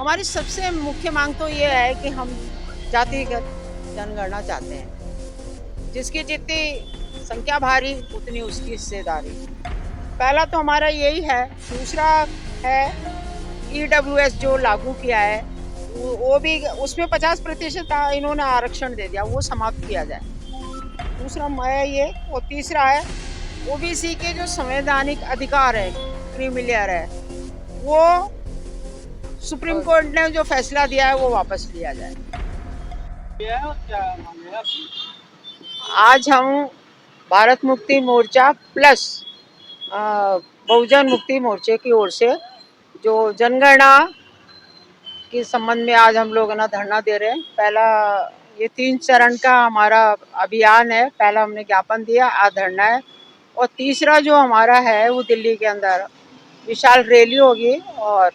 हमारी सबसे मुख्य मांग तो ये है कि हम जातिगत जनगणना चाहते हैं, जिसकी जितनी संख्या भारी उतनी उसकी हिस्सेदारी। पहला तो हमारा यही है। दूसरा है ईडब्ल्यूएस जो लागू किया है, वो भी उसमें 50% इन्होंने आरक्षण दे दिया, वो समाप्त किया जाए। दूसरा मैं ये, और तीसरा है ओबीसी के जो संवैधानिक अधिकार है, क्रीमी लेयर है, वो सुप्रीम कोर्ट ने जो फैसला दिया है वो वापस लिया जाए। आज हम भारत मुक्ति मोर्चा प्लस बहुजन मुक्ति मोर्चे की ओर से जो जनगणना के संबंध में आज हम लोग ना धरना दे रहे हैं। पहला ये 3 चरण का हमारा अभियान है। पहला हमने ज्ञापन दिया, आज धरना है, और तीसरा जो हमारा है वो दिल्ली के अंदर विशाल रैली होगी और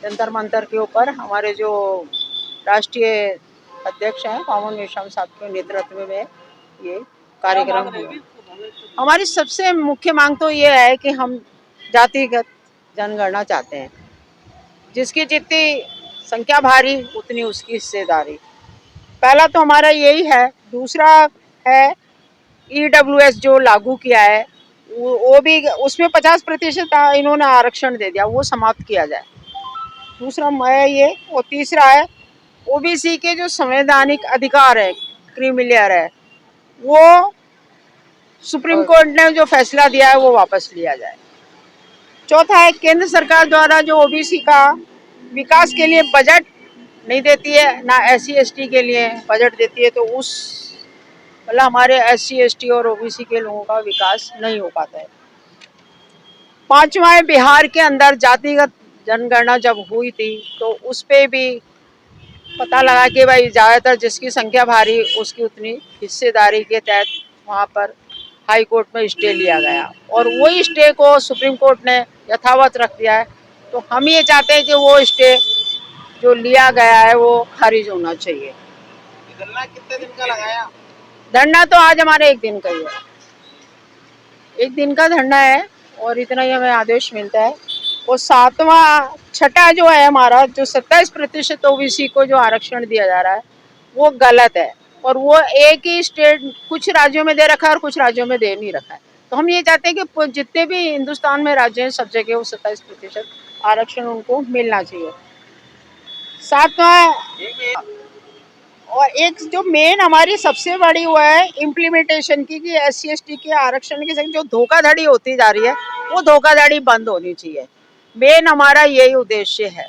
जंतर मंतर के ऊपर हमारे जो राष्ट्रीय अध्यक्ष हैं पावन निशम साहब के नेतृत्व में ये कार्यक्रम होगा। हमारी सबसे मुख्य मांग तो ये है कि हम जातिगत जनगणना चाहते हैं, जिसकी जितनी संख्या भारी उतनी उसकी हिस्सेदारी। पहला तो हमारा यही है। दूसरा है ईडब्ल्यूएस जो लागू किया है, वो भी उसमें 50% इन्होंने आरक्षण दे दिया, वो समाप्त किया जाए। दूसरा मैं ये, और तीसरा है ओबीसी के जो संवैधानिक अधिकार है, क्रीमी लेयर है, वो सुप्रीम कोर्ट ने जो फैसला दिया है वो वापस लिया जाए। चौथा है केंद्र सरकार द्वारा जो ओबीसी का विकास के लिए बजट नहीं देती है, ना एससी एसटी के लिए बजट देती है, तो उस मतलब हमारे एससी एसटी और ओबीसी के लोगों का विकास नहीं हो पाता है। पांचवा है बिहार के अंदर जातिगत जनगणना जब हुई थी तो उस पे भी पता लगा कि भाई ज़्यादातर जिसकी संख्या भारी उसकी उतनी हिस्सेदारी के तहत वहाँ पर हाई कोर्ट में स्टे लिया गया, और वही स्टे को सुप्रीम कोर्ट ने यथावत रख दिया है। तो हम ये चाहते हैं कि वो स्टे जो लिया गया है वो खारिज होना चाहिए। धरना कितने दिन का लगाया? धरना तो आज हमारे 1 दिन का ही है, 1 दिन का धरना है और इतना ही हमें आदेश मिलता है। और छठा जो है हमारा, जो 27% ओबीसी को जो आरक्षण दिया जा रहा है वो गलत है, और वो एक ही स्टेट कुछ राज्यों में दे रखा है और कुछ राज्यों में दे नहीं रखा है। तो हम ये चाहते हैं कि जितने भी हिंदुस्तान में राज्य हैं सब जगह वो 27% आरक्षण उनको मिलना चाहिए। सातवां, और एक जो मेन हमारी सबसे बड़ी वो है इम्प्लीमेंटेशन की, कि एससी एसटी के आरक्षण के संग जो धोखाधड़ी होती जा रही है वो धोखाधड़ी बंद होनी चाहिए। मेन हमारा यही उद्देश्य है।